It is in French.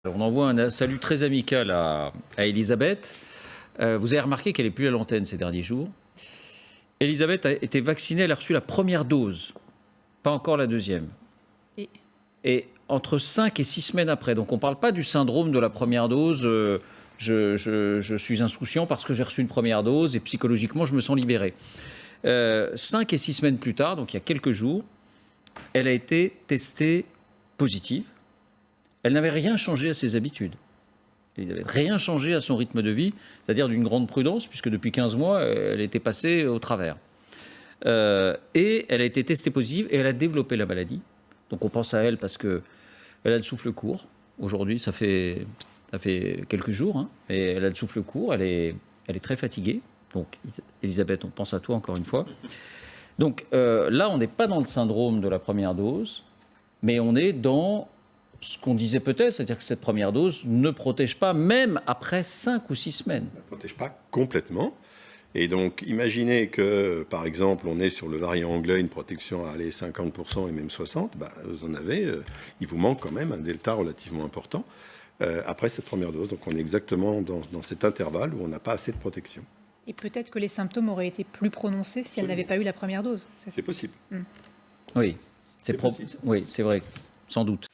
On envoie un salut très amical à Elisabeth. Vous avez remarqué qu'elle n'est plus à l'antenne ces derniers jours. Elisabeth a été vaccinée, elle a reçu la première dose, pas encore la deuxième. Et entre 5 et 6 semaines après, donc on ne parle pas du syndrome de la première dose, je suis insouciant parce que j'ai reçu une première dose et psychologiquement je me sens libéré. 5 et 6 semaines plus tard, donc il y a quelques jours, elle a été testée positive. Elle n'avait rien changé à ses habitudes. Elle n'avait rien changé à son rythme de vie, c'est-à-dire d'une grande prudence, puisque depuis 15 mois, elle était passée au travers. Et elle a été testée positive et elle a développé la maladie. Donc on pense à elle parce qu'elle a le souffle court. Aujourd'hui, ça fait quelques jours, hein, et elle a le souffle court, elle est très fatiguée. Donc Elisabeth, on pense à toi encore une fois. Donc là, on n'est pas dans le syndrome de la première dose, mais on est dans ce qu'on disait peut-être, c'est-à-dire que cette première dose ne protège pas, même après 5 ou 6 semaines. Elle ne protège pas complètement. Et donc, imaginez que, par exemple, on est sur le variant anglais, une protection à aller 50% et même 60%, vous en avez, il vous manque quand même un delta relativement important après cette première dose. Donc, on est exactement dans cet intervalle où on n'a pas assez de protection. Et peut-être que les symptômes auraient été plus prononcés si elle n'avait pas eu la première dose. C'est possible. Oui, c'est vrai, sans doute.